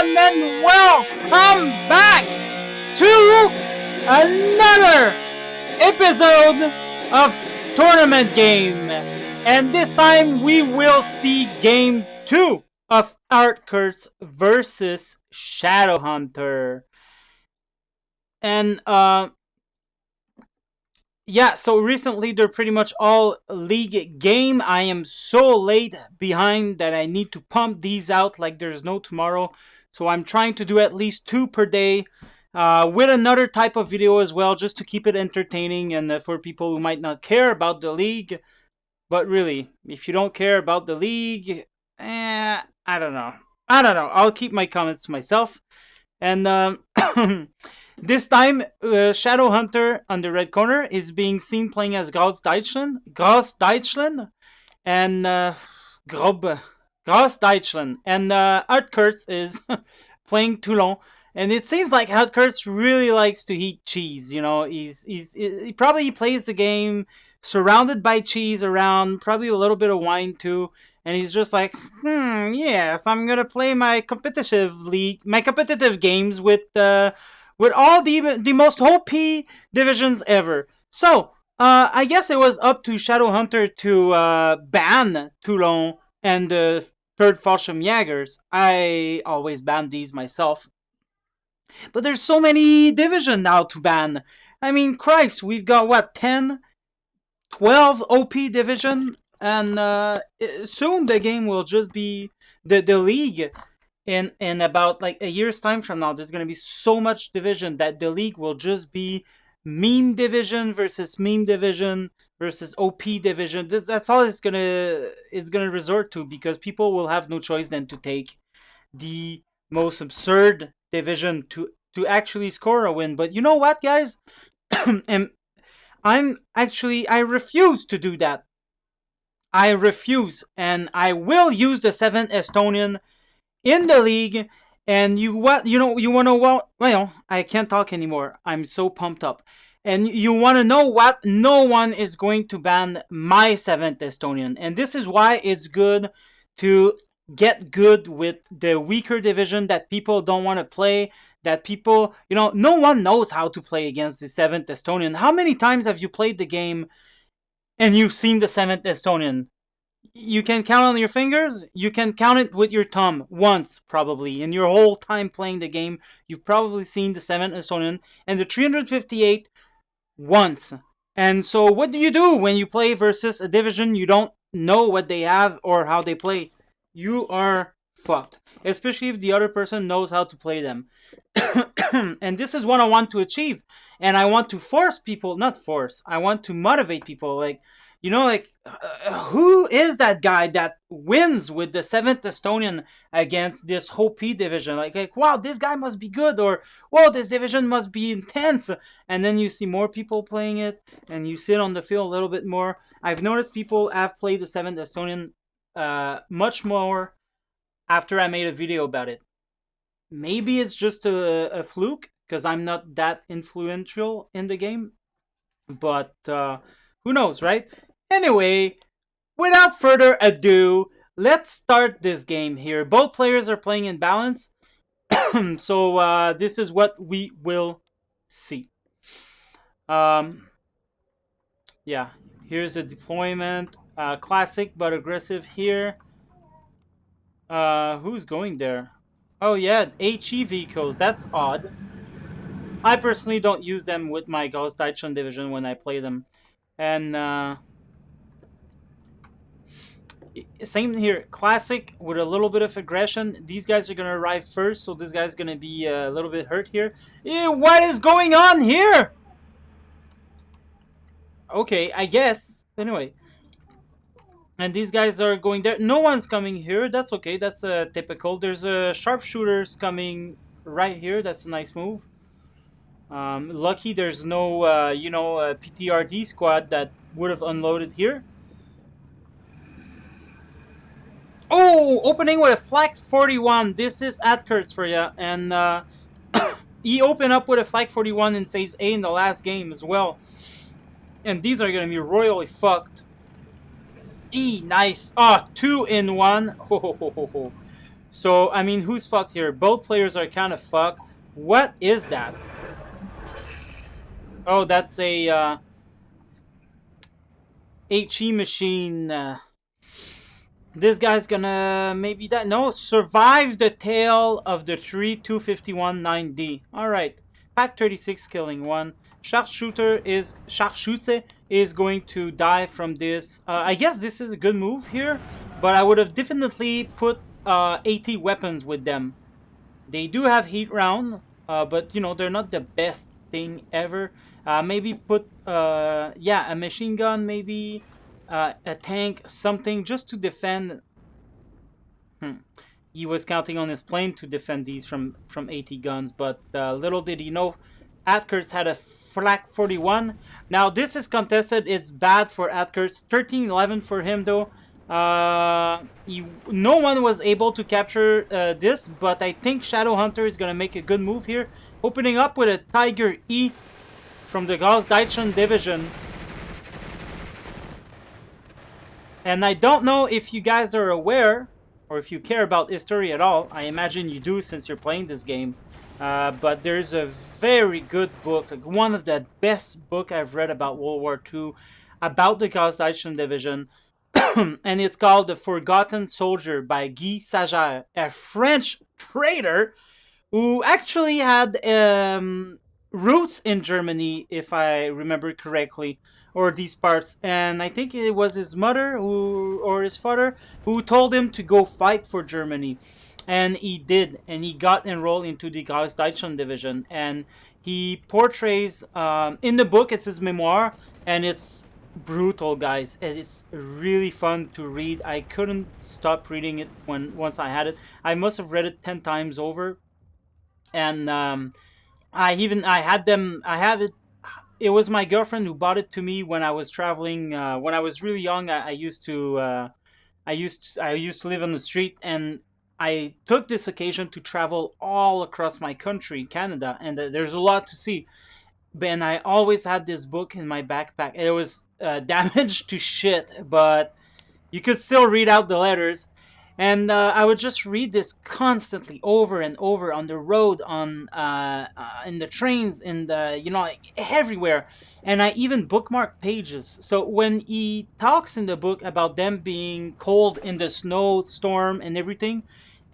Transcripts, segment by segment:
gentlemen, welcome back to another episode of Tournament Game. And this time we will see Game 2 of Atkurtz versus Shadowhunter. And, yeah, so recently they're pretty much all league game. I am so late behind that I need to pump these out like there's no tomorrow. So I'm trying to do at least 2 per day with another type of video as well, just to keep it entertaining and for people who might not care about the league. But really, if you don't care about the league, I don't know. I'll keep my comments to myself. And this time, Shadowhunter on the red corner is being seen playing as Gross Deutschland, and Gross Deutschland, and Atkurtz is playing Toulon. And it seems like Atkurtz really likes to eat cheese. You know, he probably plays the game surrounded by cheese around, probably a little bit of wine too. And he's just like, yes, I'm gonna play my competitive games with all the most OP divisions ever. So, I guess it was up to Shadowhunter to ban Toulon and the third Fallschirmjägers. I always ban these myself. But there's so many divisions now to ban. I mean, Christ, we've got, what, 10, 12 OP division? And soon the game will just be the league. In about like a year's time from now, there's gonna be so much division that the league will just be meme division versus OP division. That's all it's gonna resort to, because people will have no choice than to take the most absurd division to actually score a win. But you know what, guys? And I refuse to do that. I refuse, and I will use the 7th Estonian in the league. And you want to know what? Well, I can't talk anymore. I'm so pumped up. And you want to know what? No one is going to ban my 7th Estonian. And this is why it's good to get good with the weaker division that people don't want to play. That people, no one knows how to play against the 7th Estonian. How many times have you played the game and you've seen the 7th Estonian? You can count on your fingers. You can count it with your thumb once, probably. In your whole time playing the game, you've probably seen the 7th Estonian and the 358 once. And so what do you do when you play versus a division you don't know what they have or how they play? You are fucked. Especially if the other person knows how to play them. And this is what I want to achieve. And I want to force people, I want to motivate people. Who is that guy that wins with the 7th Estonian against this OP division? Like, wow, this guy must be good, or, whoa, this division must be intense. And then you see more people playing it, and you sit on the field a little bit more. I've noticed people have played the 7th Estonian much more after I made a video about it. Maybe it's just a fluke, because I'm not that influential in the game. But who knows, right? Anyway, without further ado, let's start this game here. Both players are playing in balance. So this is what we will see. Yeah, here's a deployment. Classic but aggressive here. Who's going there? Oh yeah, HE vehicles. That's odd. I personally don't use them with my Gross Deutschland division when I play them. And same here. Classic with a little bit of aggression. These guys are going to arrive first, so this guy's going to be a little bit hurt here. What is going on here? Okay, I guess. Anyway. And these guys are going there. No one's coming here. That's okay. That's typical. There's sharpshooters coming right here. That's a nice move. Lucky there's no, PTRD squad that would have unloaded here. Oh, opening with a Flak 41. This is Atkurtz for you. And he opened up with a Flak 41 in Phase A in the last game as well. And these are going to be royally fucked. Nice. 2 in 1. Ho, ho, ho, ho, ho. So, I mean, who's fucked here? Both players are kind of fucked. What is that? Oh, that's a HE machine. This guy's gonna maybe that. No, survives the tail of the tree 251 9D. Alright. Pack 36 killing one. Sharpshooter is going to die from this. I guess this is a good move here, but I would have definitely put 80 weapons with them. They do have heat round, but you know, they're not the best thing ever. Maybe put yeah, a machine gun, maybe a tank, something just to defend. He was counting on his plane to defend these from 80 guns, but little did he know, Atkurtz had a flak 41. Now this is contested. It's bad for Atkurtz. 13-11 for him though. No one was able to capture this, but I think Shadowhunter is gonna make a good move here, opening up with a Tiger E from the Großdeutschen division. And I don't know if you guys are aware, or if you care about history at all. I imagine you do since you're playing this game. But there's a very good book, like one of the best book I've read about World War II, about the Großdeutschen division. And it's called The Forgotten Soldier by Guy Sager, a French traitor who actually had roots in Germany, if I remember correctly, or these parts. And I think it was his mother or his father who told him to go fight for Germany. And he did, and he got enrolled into the Großdeutschen division. And he portrays, in the book, it's his memoir, and it's brutal, guys. And it's really fun to read. I couldn't stop reading it once I had it. I must have read it 10 times over. And I have it. It was my girlfriend who bought it to me when I was traveling. When I was really young, I used to live on the street, and I took this occasion to travel all across my country, Canada, and there's a lot to see. And I always had this book in my backpack. It was damaged to shit, but you could still read out the letters. And I would just read this constantly, over and over, on the road, in the trains, in the like, everywhere. And I even bookmarked pages. So when he talks in the book about them being cold in the snowstorm and everything,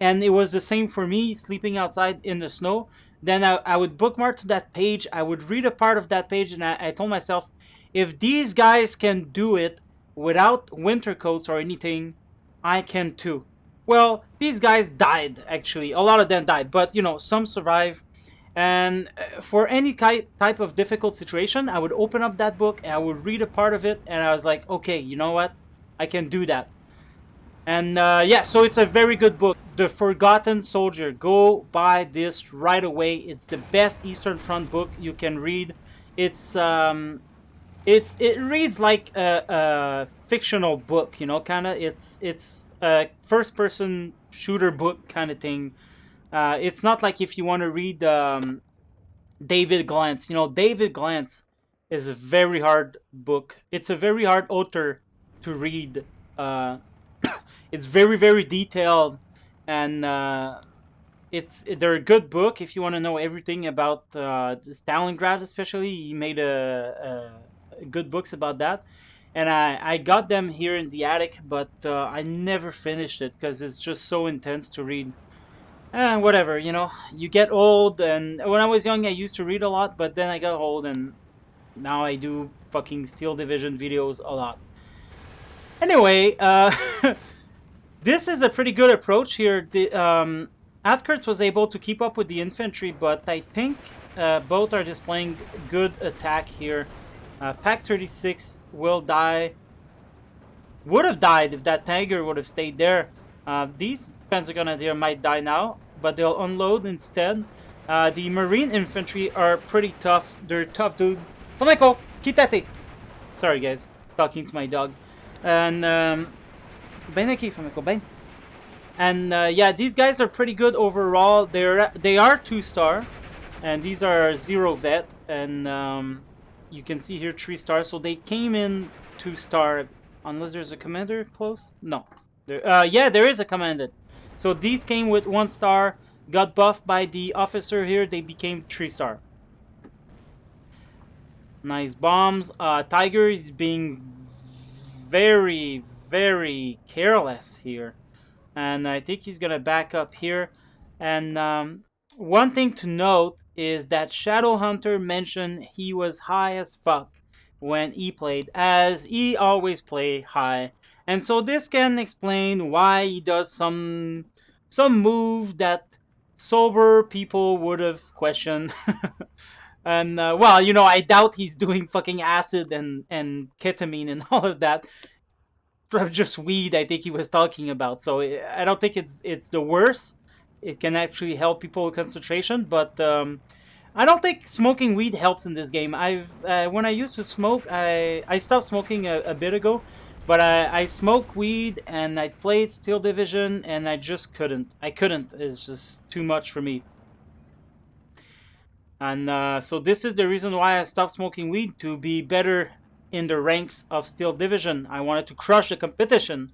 and it was the same for me sleeping outside in the snow, then I would bookmark to that page. I would read a part of that page, and I told myself, if these guys can do it without winter coats or anything, I can too. Well, these guys died, actually. A lot of them died, but some survive. And for any type of difficult situation, I would open up that book and I would read a part of it, and I was like, okay, you know what? I can do that. And yeah, so it's a very good book, The Forgotten Soldier. Go buy this right away. It's the best Eastern Front book you can read. It reads like a fictional book, kind of. It's a first-person shooter book kind of thing. It's not like if you want to read David Glantz. David Glantz is a very hard book. It's a very hard author to read. It's very, very detailed, and they're a good book if you want to know everything about Stalingrad, especially. He made good books about that. And I got them here in the attic, but I never finished it because it's just so intense to read. Whatever, you get old, and when I was young, I used to read a lot, but then I got old, and now I do fucking Steel Division videos a lot. Anyway, this is a pretty good approach here. Atkurtz was able to keep up with the infantry, but I think both are displaying good attack here. Pack 36 will die. Would have died if that Tiger would have stayed there. These Panzergrenadier might die now, but they'll unload instead. The Marine infantry are pretty tough. They're tough, dude. Flamenco, quítate. Sorry, guys. Talking to my dog. And bem aqui, Flamenco, bem. And yeah, these guys are pretty good overall. They are 2-star, and these are 0 vet, and you can see here 3-star. So they came in 2-star, unless there's a commander close. No, yeah, there is a commander. So these came with 1 star, got buffed by the officer here, they became 3 star. Nice bombs. Tiger is being very, very careless here. And I think he's going to back up here. And one thing to note is that Shadowhunter mentioned he was high as fuck when he played, as he always play high. And so this can explain why he does some move that sober people would have questioned. And well, you know, I doubt he's doing fucking acid and ketamine and all of that. Just weed, I think he was talking about. So I don't think it's the worst. It can actually help people with concentration, but I don't think smoking weed helps in this game. I've when I used to smoke, I stopped smoking a bit ago, but I smoked weed and I played Steel Division and I just couldn't. I couldn't. It's just too much for me. And so this is the reason why I stopped smoking weed, to be better in the ranks of Steel Division. I wanted to crush the competition.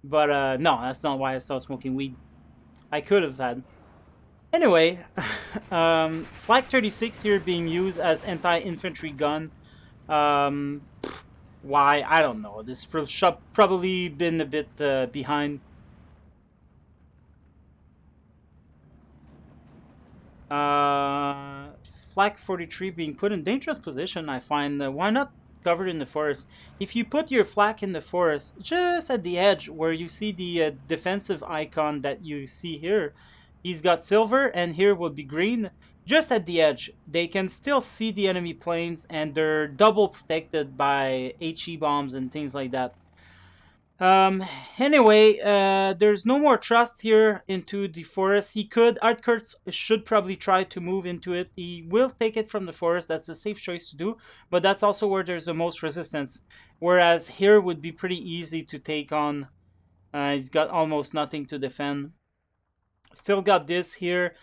But no, that's not why I stopped smoking weed. I could have had. Anyway, Flak 36 here being used as anti-infantry gun. Why? I don't know. This should probably been a bit behind. Flak 43 being put in dangerous position, I find. Why not covered in the forest? If you put your flak in the forest, just at the edge where you see the defensive icon that you see here, he's got silver and here will be green. Just at the edge, they can still see the enemy planes and they're double protected by HE bombs and things like that. Anyway, there's no more trust here into the forest. Atkurtz should probably try to move into it. He will take it from the forest. That's a safe choice to do, but that's also where there's the most resistance. Whereas here would be pretty easy to take on. He's got almost nothing to defend. Still got this here.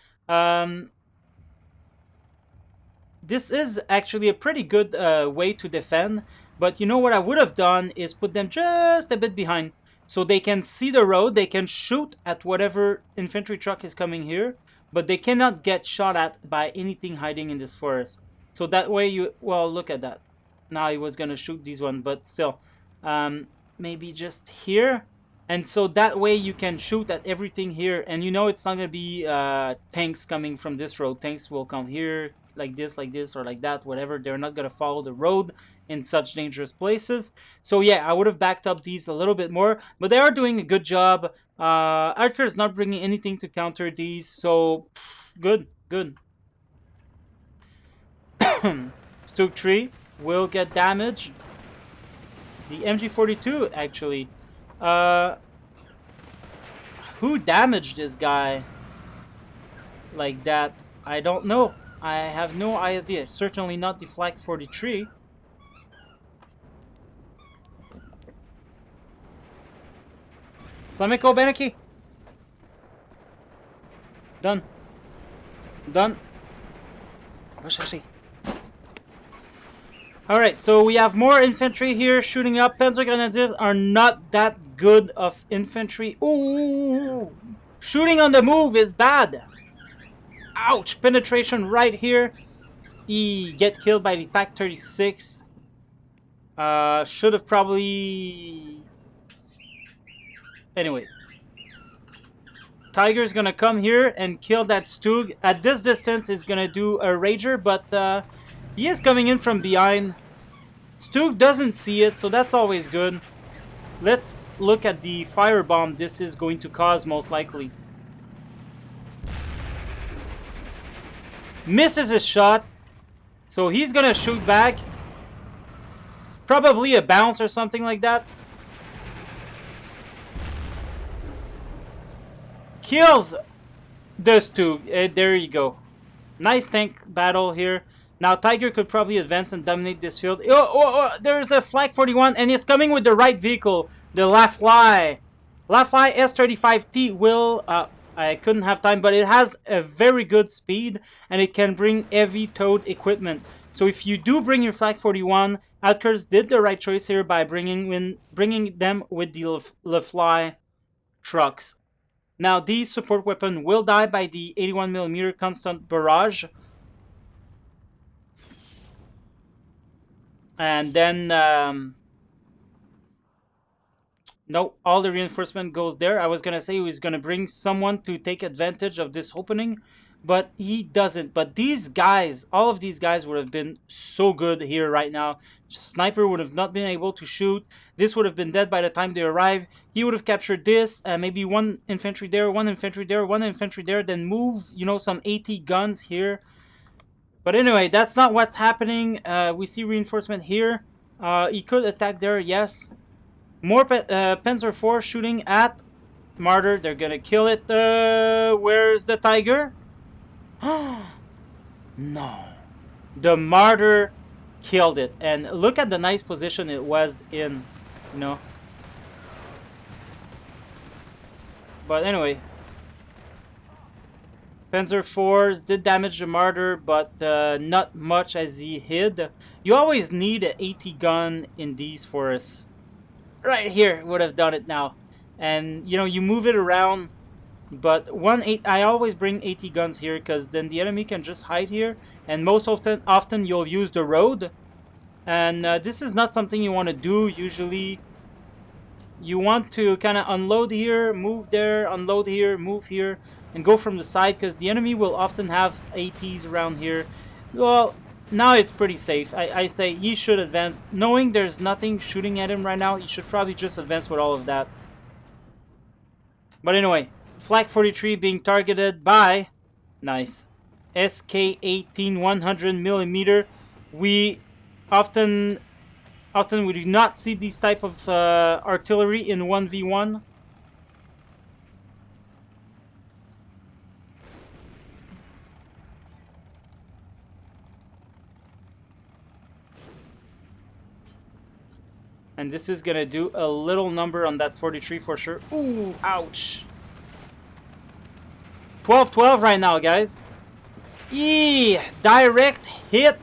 This is actually a pretty good way to defend. But you know what I would have done is put them just a bit behind. So they can see the road. They can shoot at whatever infantry truck is coming here. But they cannot get shot at by anything hiding in this forest. So that way you... Well, look at that. Now he was going to shoot these one. But still. Maybe just here. And so that way you can shoot at everything here. And you know it's not going to be tanks coming from this road. Tanks will come here. Like this, or like that, whatever. They're not going to follow the road in such dangerous places. So yeah, I would have backed up these a little bit more, but they are doing a good job. Atkurtz is not bringing anything to counter these, so good. Stug 3 will get damage. The MG42 actually. Who damaged this guy like that? I don't know. I have no idea. Certainly not the Flak 43. Flamenco Beneki. Done. Alright, so we have more infantry here shooting up. Panzer Grenadiers are not that good of infantry. Ooh! Shooting on the move is bad. Ouch! Penetration right here. He get killed by the Pack 36. Should have probably... Anyway. Tiger's gonna come here and kill that Stug. At this distance, he's gonna do a Rager, but he is coming in from behind. Stug doesn't see it, so that's always good. Let's look at the firebomb this is going to cause, most likely. Misses his shot, so he's gonna shoot back. Probably a bounce or something like that. Kills the Stug. There you go. Nice tank battle here. Now Tiger could probably advance and dominate this field. There's a Flak 41 and it's coming with the right vehicle. The Lafly. Lafly S35T will... I couldn't have time, but it has a very good speed and it can bring heavy towed equipment. So if you do bring your Flak 41, Atkurtz did the right choice here by bringing them with the Lafly trucks. Now, these support weapon will die by the 81mm constant barrage. And then, no, all the reinforcement goes there. I was going to say he was going to bring someone to take advantage of this opening, but he doesn't. But these guys, all of these guys would have been so good here right now. Sniper would have not been able to shoot. This would have been dead by the time they arrive. He would have captured this, maybe one infantry there, one infantry there, one infantry there, then move, some AT guns here. But anyway, that's not what's happening. We see reinforcement here. He could attack there, yes. More Panzer IV shooting at Martyr. They're gonna kill it. Where's the Tiger? No. The Martyr killed it. And look at the nice position it was in, But anyway. Panzer IVs did damage the Martyr, but not much as he hid. You always need an AT gun in these forests. Right here would have done it now. And, you move it around. But I always bring AT guns here because then the enemy can just hide here. And most often you'll use the road. And this is not something you want to do usually. You want to kind of unload here, move there, unload here, move here, and go from the side because the enemy will often have ATs around here. Well, now it's pretty safe. I say he should advance. Knowing there's nothing shooting at him right now, he should probably just advance with all of that. But anyway, Flak 43 being targeted by, nice, SK-18 100mm. We often we do not see these type of artillery in 1v1. And this is going to do a little number on that 43 for sure. Ooh, ouch. 12-12 right now, guys. Direct hit.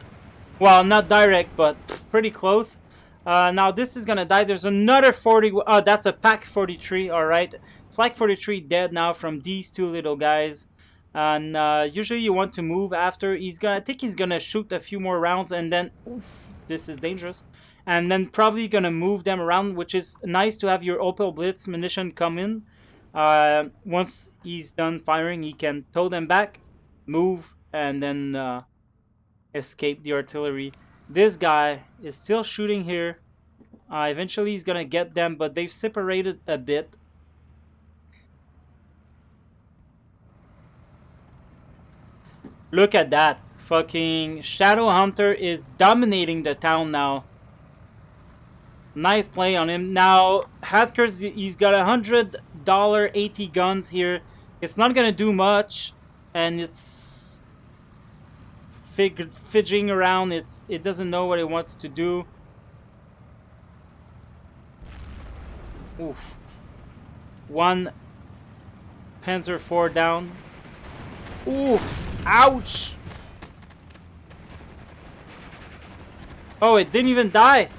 Well, not direct, but pretty close. Now this is going to die. There's another 40. Oh, that's a pack 43. All right. Flak 43 dead now from these two little guys. And usually you want to move after. I think he's going to shoot a few more rounds and then... Oof, this is dangerous. And then probably going to move them around, which is nice to have your Opel Blitz munition come in. Once he's done firing, he can tow them back, move, and then escape the artillery. This guy is still shooting here. Eventually he's going to get them, but they've separated a bit. Look at that. Fucking Shadowhunter is dominating the town now. Nice play on him. Now, Atkurtz, he's got $100 AT guns here. It's not going to do much. And it's fidgeting around. It doesn't know what it wants to do. Oof. One Panzer IV down. Oof. Ouch. Oh, it didn't even die.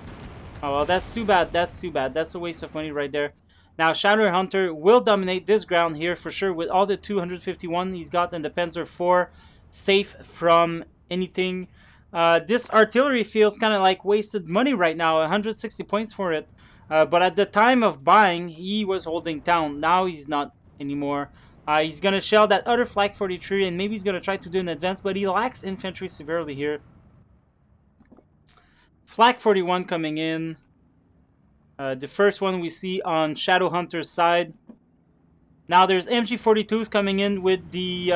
Oh, well, that's too bad. That's too bad. That's a waste of money right there. Now, Shadowhunter will dominate this ground here for sure with all the 251 he's got and the Panzer IV safe from anything. This artillery feels kind of like wasted money right now. 160 points for it. But at the time of buying, he was holding town. Now he's not anymore. He's going to shell that other Flak 43 and maybe he's going to try to do an advance, but he lacks infantry severely here. Flak 41 coming in. The first one we see on Shadowhunter's side. Now there's MG42s coming in with the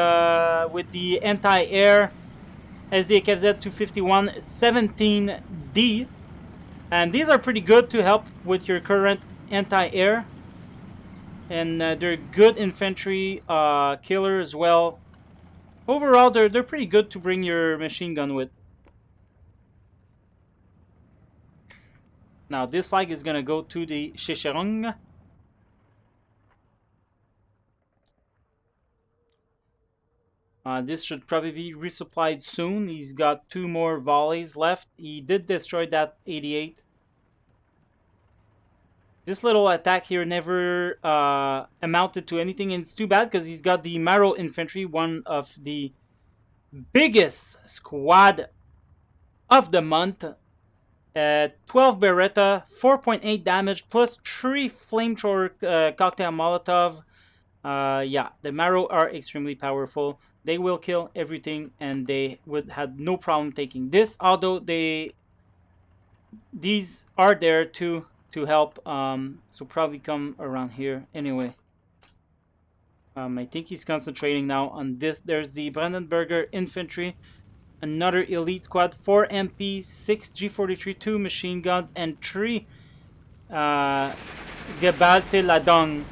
anti-air SDKZ 251 17D. And these are pretty good to help with your current anti-air. And they're good infantry killer as well. Overall, they're pretty good to bring your machine gun with. Now, this flag is going to go to the Shicherong. This should probably be resupplied soon. He's got 2 more volleys left. He did destroy that 88. This little attack here never amounted to anything, and it's too bad because he's got the Marrow Infantry, one of the biggest squad of the month. 12 Beretta, 4.8 damage, plus 3 Flamethrower Cocktail Molotov. Yeah, the Marrow are extremely powerful. They will kill everything, and they would have no problem taking this, although these are there to help, so probably come around here anyway. I think he's concentrating now on this. There's the Brandenburger Infantry, another elite squad, 4 MP, 6 G43, 2 machine guns, and 3 Geballte Ladung.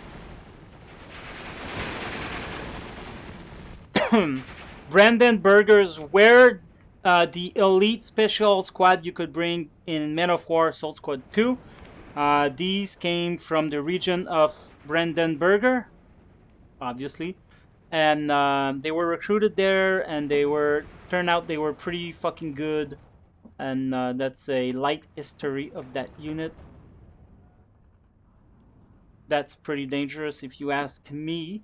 Brandenburgers were the elite special squad you could bring in Men of War Assault Squad 2. These came from the region of Brandenburger, obviously, and they were recruited there, and turned out they were pretty fucking good, and that's a light history of that unit. That's pretty dangerous if you ask me.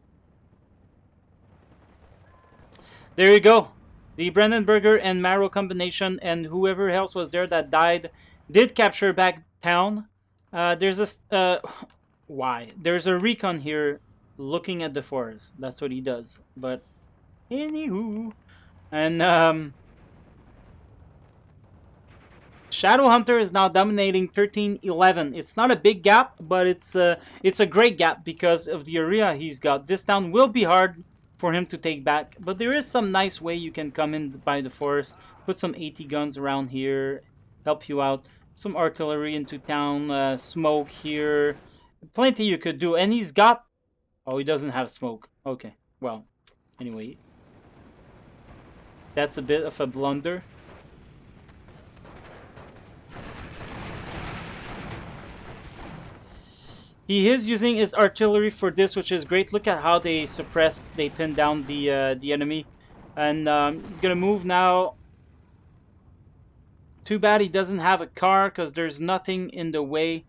There you go. The Brandenburger and Marrow combination, and whoever else was there that died, did capture back town. There's a There's a recon here looking at the forest. That's what he does. But anywho, and Shadowhunter is now dominating 13-11. It's not a big gap, but it's a great gap because of the area he's got. This town will be hard for him to take back, but there is some nice way you can come in by the forest, put some AT guns around here, help you out, some artillery into town, smoke here, plenty you could do. And he's got, oh, he doesn't have smoke. Okay, well, anyway, that's a bit of a blunder. He is using his artillery for this, which is great. Look at how they pin down the enemy. And he's going to move now. Too bad he doesn't have a car, because there's nothing in the way.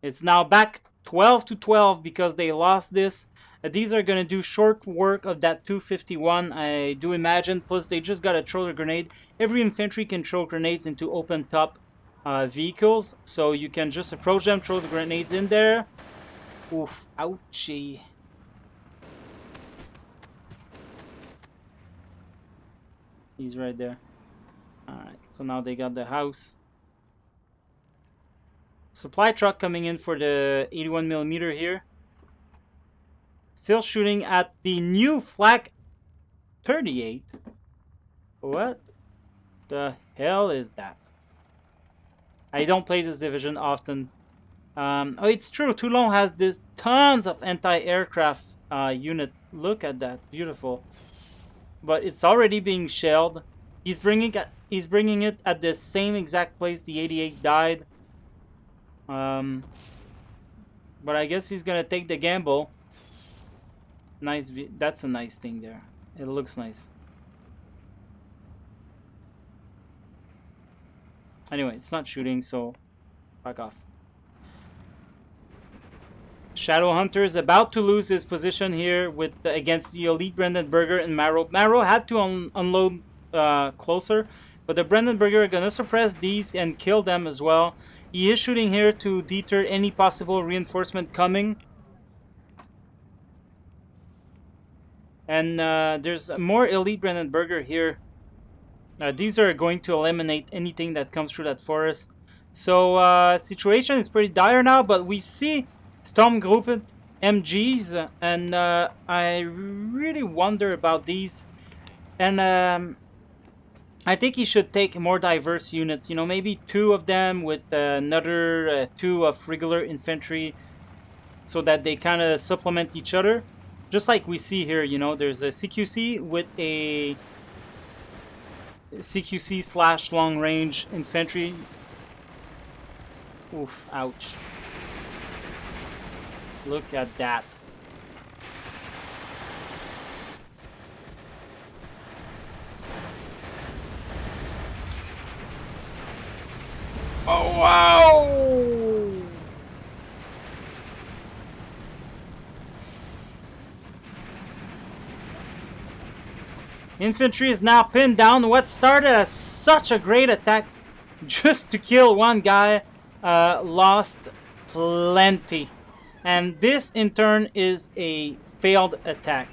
It's now back 12-12 because they lost this. These are going to do short work of that 251, I do imagine. Plus, they just got to throw a grenade. Every infantry can throw grenades into open top vehicles, so you can just approach them, throw the grenades in there. Oof, ouchie. He's right there. Alright, so now they got the house. Supply truck coming in for the 81mm here. Still shooting at the new Flak 38. What the hell is that? I don't play this division often. Oh, it's true. Toulon has this tons of anti-aircraft unit. Look at that, beautiful. But it's already being shelled. He's bringing it at the same exact place the 88 died. But I guess he's gonna take the gamble. Nice. That's a nice thing there. It looks nice. Anyway, it's not shooting, so fuck off. Shadowhunter is about to lose his position here against the elite Brandenburger and Marrow. Marrow had to unload closer, but the Brandenburger are gonna suppress these and kill them as well. He is shooting here to deter any possible reinforcement coming. And there's more elite Brandenburger here. These are going to eliminate anything that comes through that forest. So situation is pretty dire now, but we see Sturmgruppen MGs, and I really wonder about these. And I think he should take more diverse units. You know, maybe 2 of them with another 2 of regular infantry, so that they kind of supplement each other. Just like we see here, you know, there's a CQC with a CQC / long range infantry. Oof, ouch. Look at that. Oh, wow! Infantry is now pinned down. What started as such a great attack just to kill one guy lost plenty. And this in turn is a failed attack.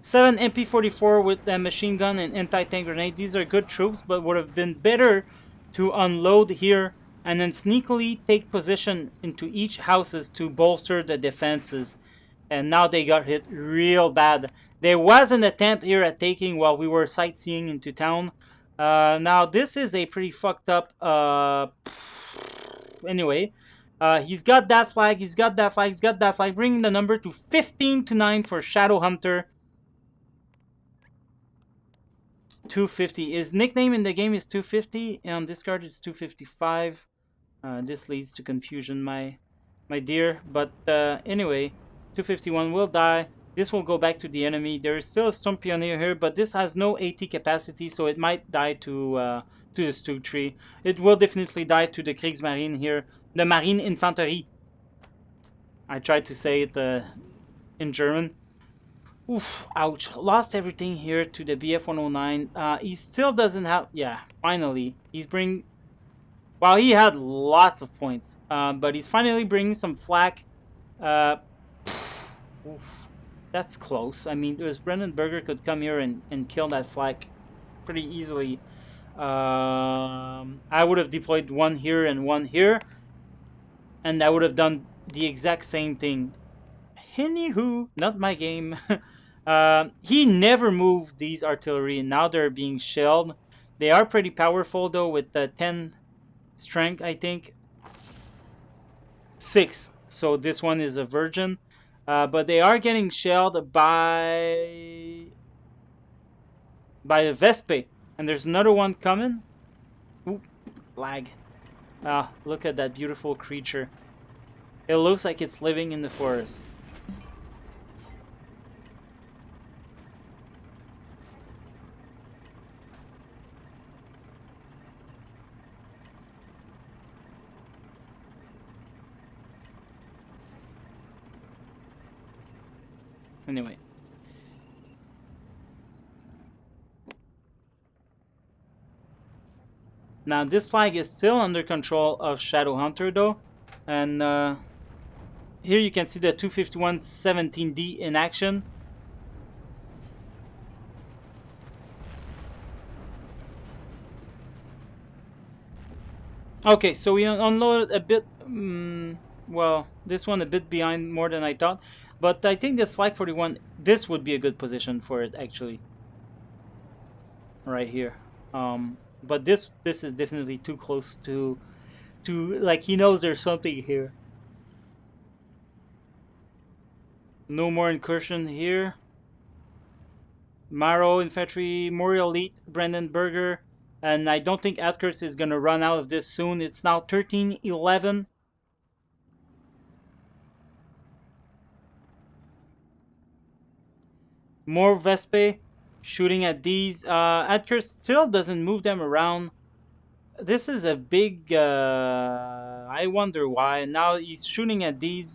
7 MP44 with a machine gun and anti-tank grenade. These are good troops, but would have been better to unload here and then sneakily take position into each houses to bolster the defenses. And now they got hit real bad. There was an attempt here at taking while we were sightseeing into town. Now this is a pretty fucked up. Anyway, he's got that flag. He's got that flag. He's got that flag. Bringing the number to 15-9 for Shadowhunter. 250. His nickname in the game is 250. And on this card it's 255. This leads to confusion, my dear. But anyway, 251 will die. This will go back to the enemy. There is still a Storm Pioneer here, but this has no AT capacity, so it might die to the Stug Tree. It will definitely die to the Kriegsmarine here. The Marine Infanterie. I tried to say it in German. Oof, ouch. Lost everything here to the BF-109. He still doesn't have... Yeah, finally. He's bringing... Wow, he had lots of points. But he's finally bringing some flak. Oof, that's close. I mean, there's Brandenburger could come here and kill that flak pretty easily. I would have deployed one here and one here. And I would have done the exact same thing. Anywho, not my game. He never moved these artillery, and now they're being shelled. They are pretty powerful though, with the 10 strength, I think. 6. So this one is a virgin. But they are getting shelled by the Vespe. And there's another one coming. Ooh, lag. Look at that beautiful creature. It looks like it's living in the forest. Anyway. Now this flag is still under control of Shadowhunter though. And here you can see the 251-17D in action. Okay, so we unloaded a bit, well, this one a bit behind more than I thought. But I think this Flag 41, this would be a good position for it, actually. Right here. But this is definitely too close to like, he knows there's something here. No more incursion here. Maro Infantry, more elite, Brandenburger. And I don't think Atkurtz is going to run out of this soon. It's now 13-11. More Vespe shooting at these. Atkurtz still doesn't move them around. This is a big... I wonder why. Now he's shooting at these.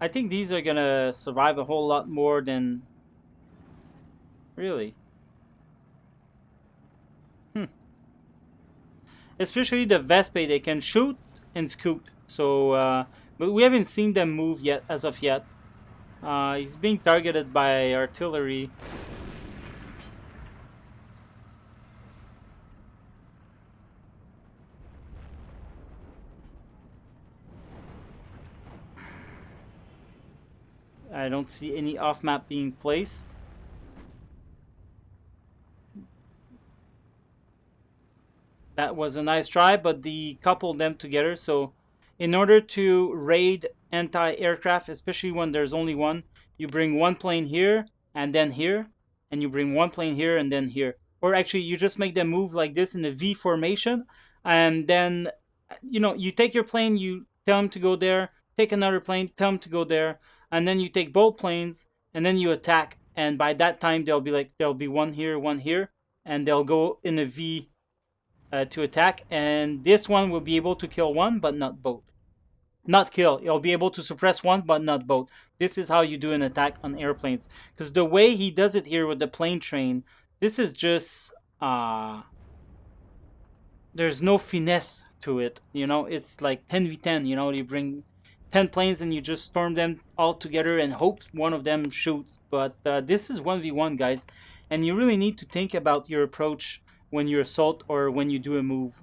I think these are going to survive a whole lot more than... Really? Especially the Vespe, they can shoot and scoot. So, but we haven't seen them move yet, as of yet. He's being targeted by artillery. I don't see any off-map being placed. That was a nice try, but they coupled them together. So in order to raid anti-aircraft, especially when there's only one, you bring one plane here and then here, and you bring one plane here and then here. Or actually, you just make them move like this in a V formation, and then, you know, you take your plane, you tell them to go there, take another plane, tell them to go there, and then you take both planes, and then you attack. And by that time, there'll be one here, and they'll go in a V to attack, and this one will be able to kill one, but not both. Not kill. You'll be able to suppress one, but not both. This is how you do an attack on airplanes. Because the way he does it here with the plane train, this is just there's no finesse to it. You know, it's like 10v10. You know, you bring 10 planes and you just storm them all together and hope one of them shoots. But this is 1v1, guys, and you really need to think about your approach when you assault or when you do a move.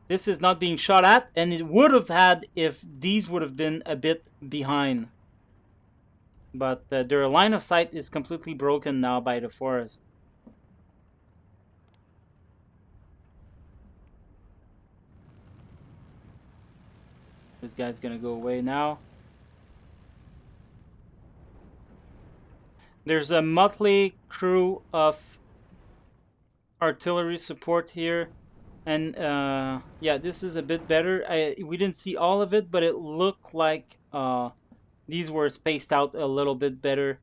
This is not being shot at, and it would have had if these would have been a bit behind. But their line of sight is completely broken now by the forest. This guy's gonna go away now. There's a motley crew of artillery support here. And yeah, this is a bit better. We didn't see all of it, but it looked like these were spaced out a little bit better.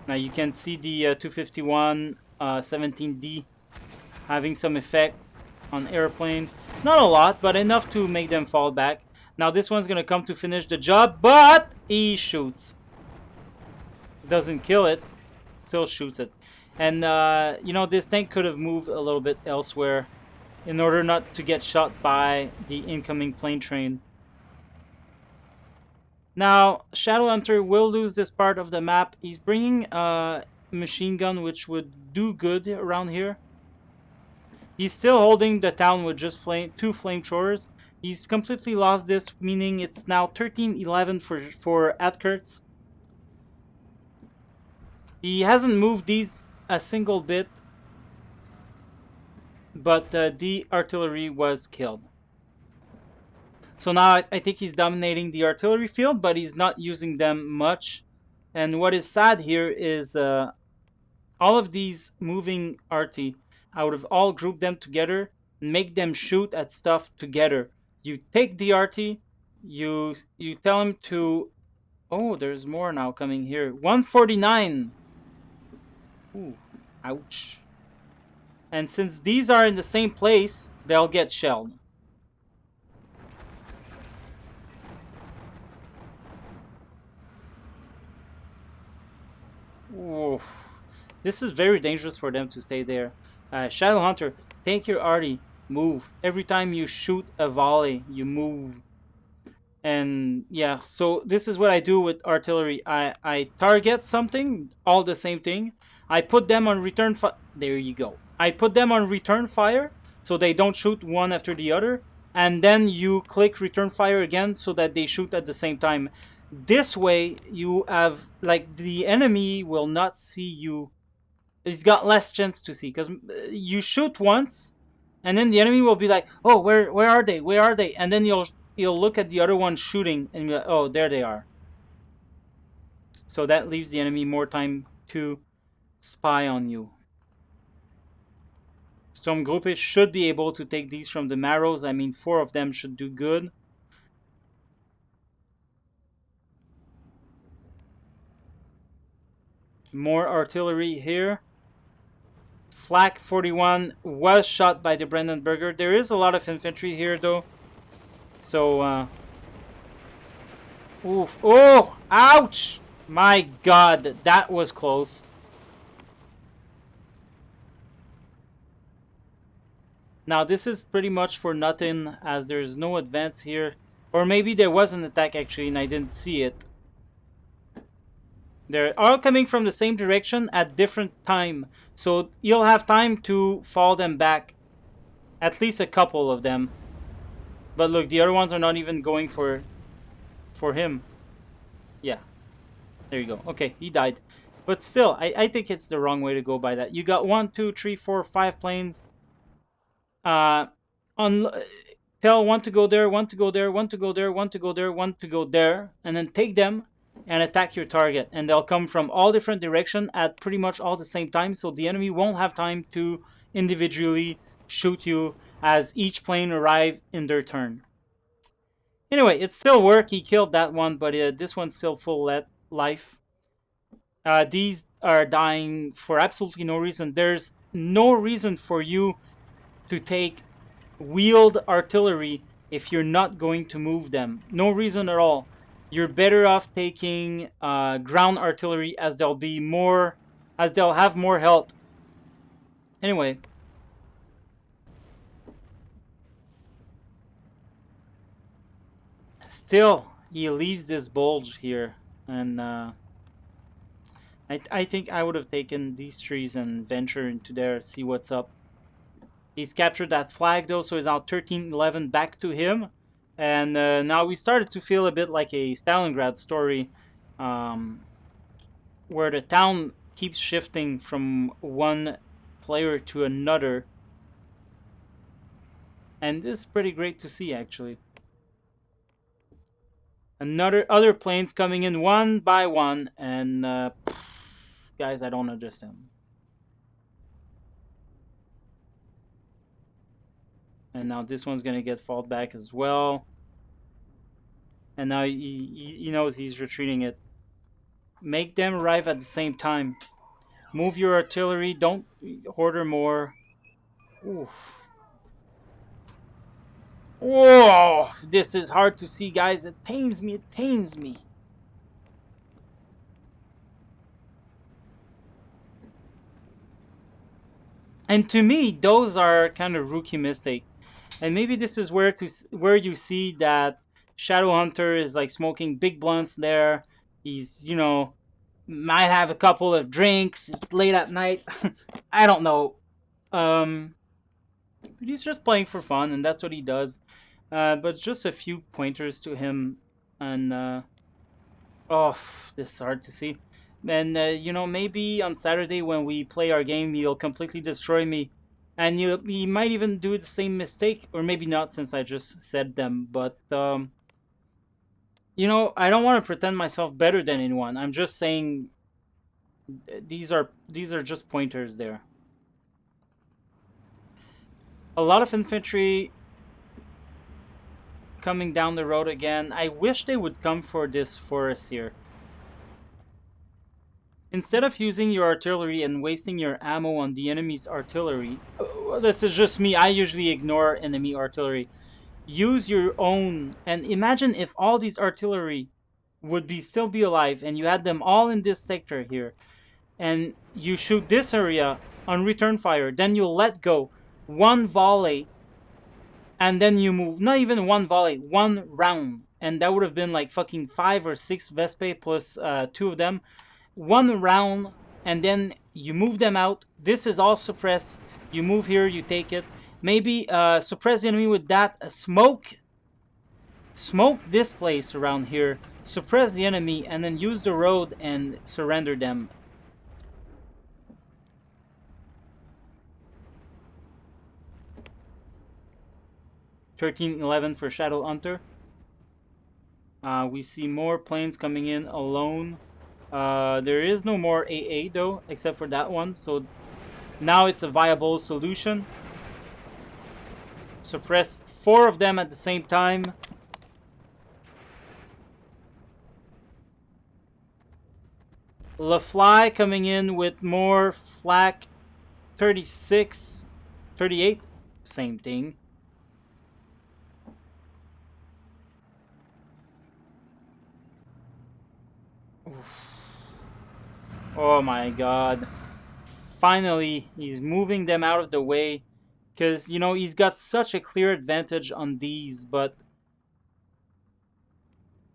Now you can see the 251 17D having some effect on airplane. Not a lot, but enough to make them fall back. Now this one's gonna come to finish the job, but he shoots. Doesn't kill it, still shoots it. And, you know, this tank could have moved a little bit elsewhere in order not to get shot by the incoming plane train. Now, Shadowhunter will lose this part of the map. He's bringing a machine gun, which would do good around here. He's still holding the town with just two flamethrowers. He's completely lost this, meaning it's now 13-11 for Atkurtz. He hasn't moved these a single bit, but the artillery was killed. So now I think he's dominating the artillery field, but he's not using them much. And what is sad here is all of these moving arty, I would have all grouped them together and make them shoot at stuff together. You take the arty, you tell him to... Oh, there's more now coming here. 149! Ooh, ouch. And since these are in the same place, they'll get shelled. Oof. This is very dangerous for them to stay there. Shadowhunter, take your arty, move. Every time you shoot a volley, you move. And yeah, so this is what I do with artillery. I target something, all the same thing. I put them on return fire. There you go. I put them on return fire so they don't shoot one after the other. And then you click return fire again so that they shoot at the same time. This way, you have, like, the enemy will not see you. He's got less chance to see because you shoot once and then the enemy will be like, oh, where are they? Where are they? And then you'll look at the other one shooting and you're like, oh, there they are. So that leaves the enemy more time to spy on you. Stormgruppe should be able to take these from the Marrows. I mean, 4 of them should do good. More artillery here. Flak 41 was shot by the Brandenburger. There is a lot of infantry here, though. So, oof. Oh! Ouch! My God, that was close. Now, this is pretty much for nothing, as there's no advance here. Or maybe there was an attack, actually, and I didn't see it. They're all coming from the same direction at different time. So you'll have time to fall them back. At least a couple of them. But look, the other ones are not even going for him. Yeah. There you go. Okay, he died. But still, I think it's the wrong way to go by that. You got 1, 2, 3, 4, 5 planes. Tell one to go there, one to go there, one to go there, one to go there, one to go there. And then take them and attack your target, and they'll come from all different directions at pretty much all the same time, so the enemy won't have time to individually shoot you as each plane arrive in their turn. Anyway, it still worked. He killed that one, but this one's still full life. These are dying for absolutely no reason. There's no reason for you to take wield artillery if you're not going to move them. No reason at all. You're better off taking ground artillery as they'll have more health. Anyway, still he leaves this bulge here, and I think I would have taken these trees and venture into there, see what's up. He's captured that flag though, so it's now 13-11 back to him. And now we started to feel a bit like a Stalingrad story, um, where the town keeps shifting from one player to another. And this is pretty great to see, actually. Other planes coming in one by one, and guys, I don't understand. And now this one's gonna get fought back as well. And now he knows he's retreating it. Make them arrive at the same time. Move your artillery. Don't hoarder more. Oof. Whoa! This is hard to see, guys. It pains me. It pains me. And to me, those are kind of rookie mistake. And maybe this is where you see that Shadowhunter is like smoking big blunts there. He's, might have a couple of drinks. It's late at night. I don't know. But he's just playing for fun, and that's what he does. But just a few pointers to him, and oh, this is hard to see. And maybe on Saturday when we play our game, he'll completely destroy me, and he might even do the same mistake, or maybe not, since I just said them. But I don't want to pretend myself better than anyone. I'm just saying these are just pointers there. A lot of infantry coming down the road again. I wish they would come for this forest here. Instead of using your artillery and wasting your ammo on the enemy's artillery, this is just me, I usually ignore enemy artillery. Use your own, and imagine if all these artillery would still be alive and you had them all in this sector here, and you shoot this area on return fire, then you'll let go one volley, and then you move, not even one volley, one round, and that would have been like fucking 5 or 6 Vespe plus 2 of them, one round, and then you move them out. This is all suppress. You move here, you take it. Maybe suppress the enemy with that. Smoke this place around here. Suppress the enemy, and then use the road and surrender them. (13-11) for Shadowhunter. We see more planes coming in alone. There is no more AA though, except for that one. So now it's a viable solution. Suppress 4 of them at the same time. LaFly coming in with more flak. 36, 38, same thing. Oof. Oh my god. Finally, he's moving them out of the way. Because, he's got such a clear advantage on these, but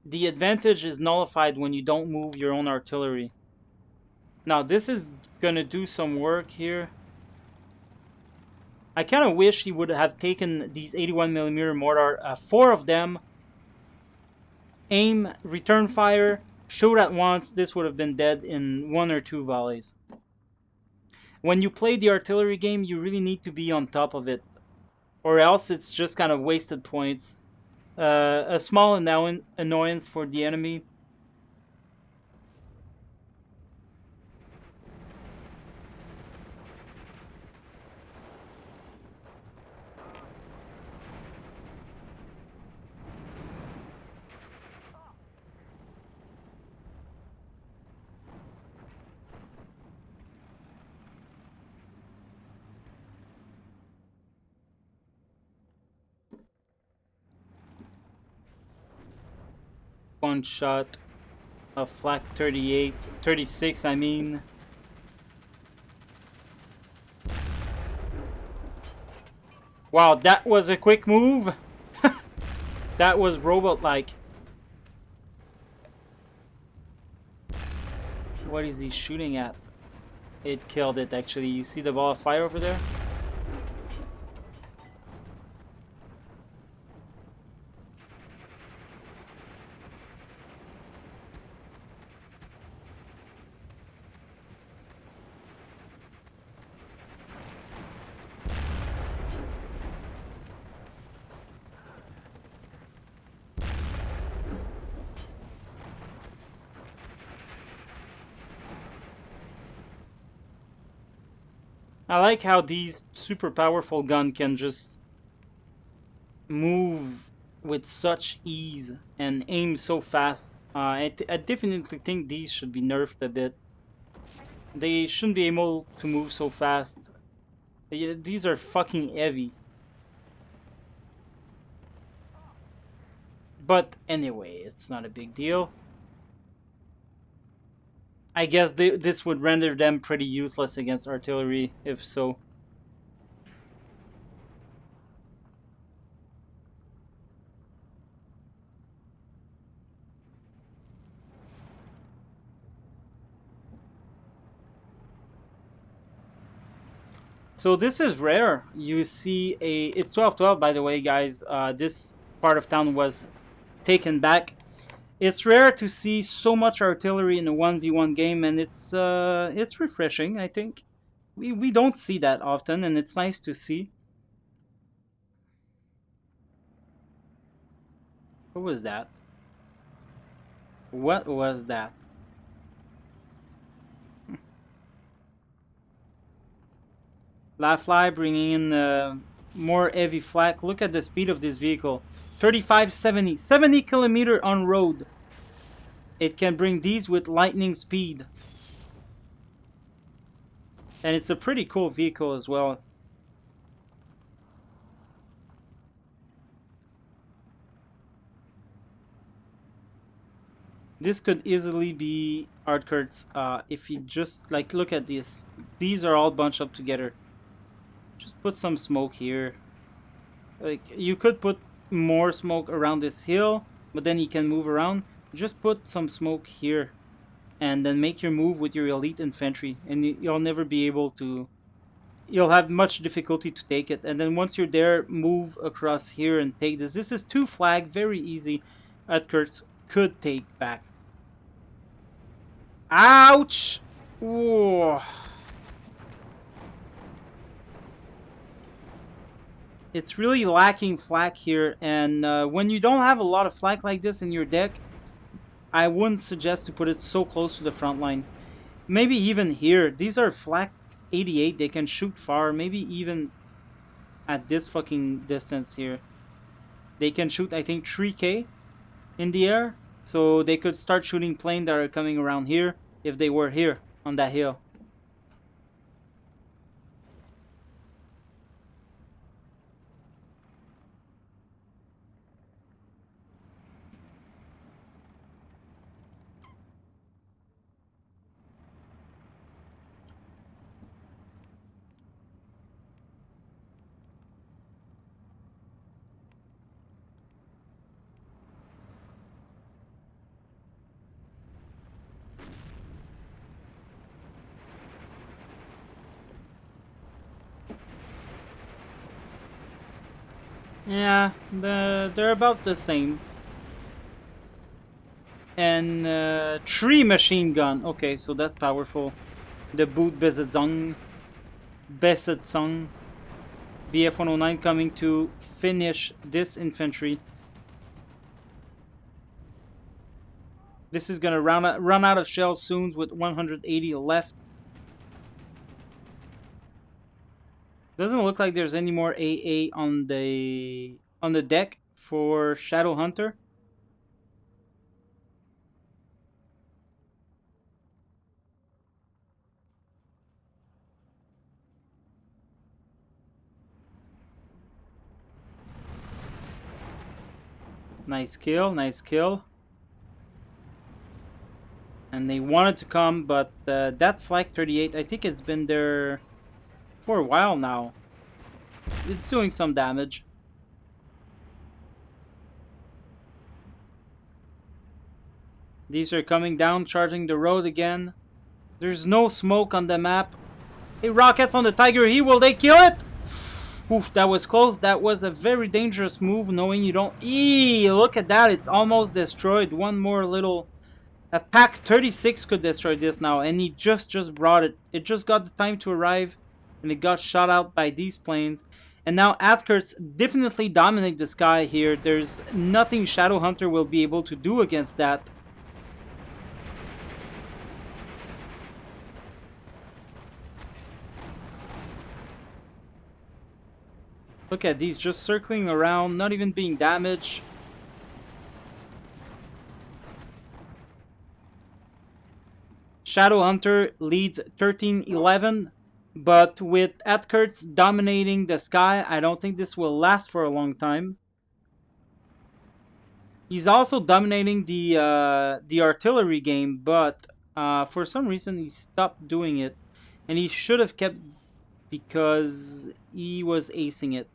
the advantage is nullified when you don't move your own artillery. Now, this is gonna do some work here. I kind of wish he would have taken these 81mm mortar, 4 of them. Aim, return fire, shoot at once. This would have been dead in 1 or 2 volleys. When you play the artillery game, you really need to be on top of it, or else it's just kind of wasted points. A small annoyance for the enemy. one shot of flak 38, 36, I mean. Wow, that was a quick move. That was robot-like. What is he shooting at? It killed it, actually. You see the ball of fire over there? I like how these super powerful gun can just move with such ease and aim so fast. I definitely think these should be nerfed a bit. They shouldn't be able to move so fast. These are fucking heavy. But anyway, it's not a big deal. I guess this would render them pretty useless against artillery, if so. So this is rare. You see it's 12-12, by the way, guys. This part of town was taken back. It's rare to see so much artillery in a 1v1 game, and it's refreshing, I think. We don't see that often, and it's nice to see. What was that? What was that? Lafly bringing in more heavy flak. Look at the speed of this vehicle. 3570. 70 kilometer on road. It can bring these with lightning speed. And it's a pretty cool vehicle as well. This could easily be Atkurtz if you just, like, look at this. These are all bunched up together. Just put some smoke here. Like, you could put more smoke around this hill, but then you can move around. Just put some smoke here, and then make your move with your elite infantry, and you'll never be able to... You'll have much difficulty to take it. And then once you're there, move across here and take this. This is 2 flag, very easy. Atkurtz could take back. Ouch! Whoa. It's really lacking flak here, and when you don't have a lot of flak like this in your deck, I wouldn't suggest to put it so close to the front line. Maybe even here. These are flak 88. They can shoot far. Maybe even at this fucking distance here. They can shoot, I think, 3k in the air. So they could start shooting planes that are coming around here if they were here on that hill. Yeah, they're about the same. And 3 machine gun. Okay, so that's powerful. The boot Besetzung. BF-109 coming to finish this infantry. This is gonna run out of shells soon with 180 left. Doesn't look like there's any more AA on the deck for Shadowhunter. Nice kill, nice kill. and they wanted to come, but that Flag 38, I think it's been there for a while now. It's doing some damage. These are coming down, charging the road again. There's no smoke on the map. Hey, rockets on the Tiger. Will they kill it? Oof, that was close. That was a very dangerous move, knowing you don't... Look at that. It's almost destroyed. One more little... A pack 36 could destroy this now, and he just brought it. It just got the time to arrive, and it got shot out by these planes. And now Atkurtz definitely dominate the sky here. There's nothing Shadowhunter will be able to do against that. Look at these just circling around, not even being damaged. Shadowhunter leads 13-11, but with Atkurtz dominating the sky, I don't think this will last for a long time. He's also dominating the artillery game, but for some reason he stopped doing it, and he should have kept because he was acing it.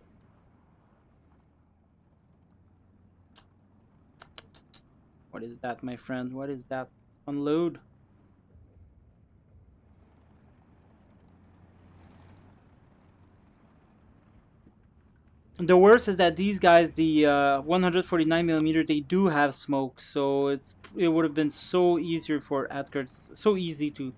What is that, my friend? What is that? Unload. The worst is that these guys, the 149mm, they do have smoke, so it would have been so easier for Atkurtz, so easy to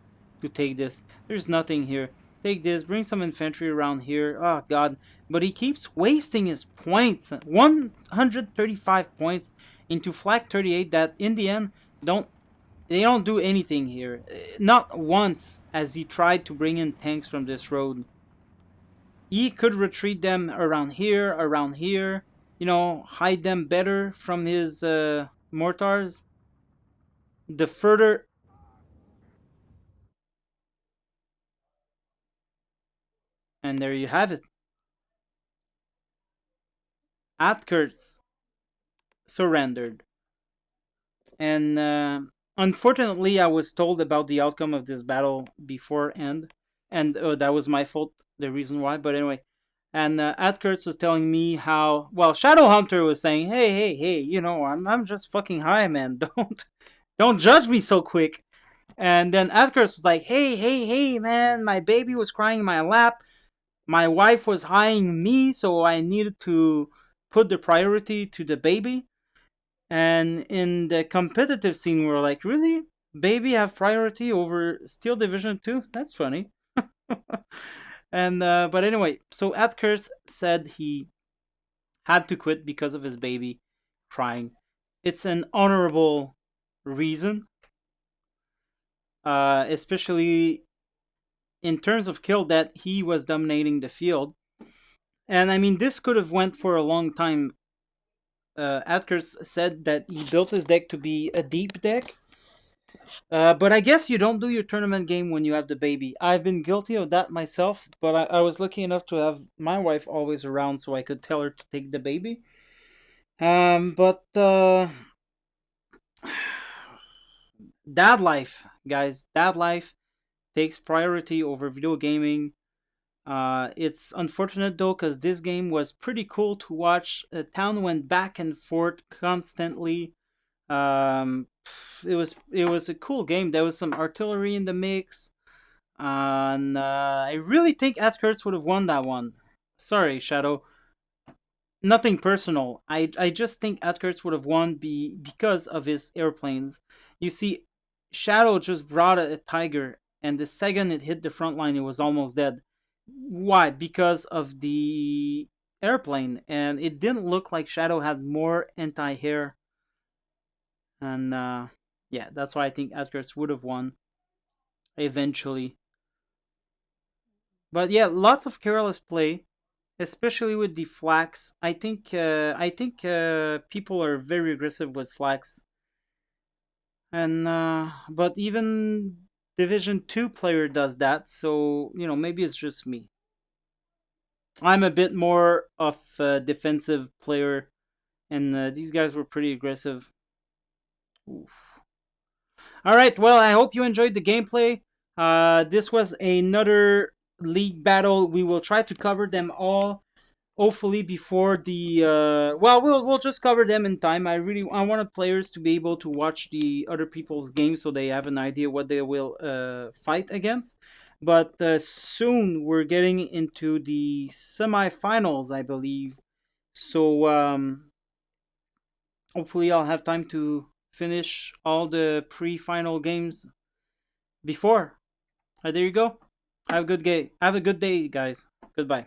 take this. There's nothing here. Take this, bring some infantry around here. Oh god, but he keeps wasting his points. 135 points into Flag 38 that in the end they don't do anything here. Not once has he tried to bring in tanks from this road. He could retreat them around here, you know, hide them better from his mortars. The further... And there you have it. Atkurtz surrendered. And unfortunately, I was told about the outcome of this battle beforehand. And that was my fault, the reason why. But anyway, and Atkurtz was telling me how... Well, Shadowhunter was saying, hey, you know, I'm just fucking high, man. Don't judge me so quick. And then Atkurtz was like, hey, man, my baby was crying in my lap. My wife was eyeing me, so I needed to put the priority to the baby. And in the competitive scene, we're like, really? Baby have priority over Steel Division 2? That's funny. And but anyway, so Atkurtz said he had to quit because of his baby crying. It's an honorable reason, especially in terms of kill, that he was dominating the field. And I mean, this could have went for a long time. Atkurtz said that he built his deck to be a deep deck. But I guess you don't do your tournament game when you have the baby. I've been guilty of that myself, but I was lucky enough to have my wife always around so I could tell her to take the baby. But dad life, guys. Dad life takes priority over video gaming. It's unfortunate though, because this game was pretty cool to watch. The town went back and forth constantly. It was a cool game. There was some artillery in the mix, and I really think Atkurtz would have won that one. Sorry, Shadow. Nothing personal. I just think Atkurtz would have won because of his airplanes. You see, Shadow just brought a Tiger, and the second it hit the front line, it was almost dead. Why? Because of the airplane, and it didn't look like Shadow had more anti-air. And yeah, that's why I think Atkurtz would have won eventually. But yeah, lots of careless play, especially with the flax. I think people are very aggressive with flax, and but even Division 2 player does that. So you know, maybe it's just me. I'm a bit more of a defensive player, and these guys were pretty aggressive. Oof. All right. Well, I hope you enjoyed the gameplay. This was another league battle. We will try to cover them all. Hopefully before the well, we'll just cover them in time. I wanted players to be able to watch the other people's games so they have an idea what they will fight against. But soon we're getting into the semifinals, I believe. So hopefully I'll have time to finish all the pre-final games before. There you go. Have a good day. Have a good day, guys. Goodbye.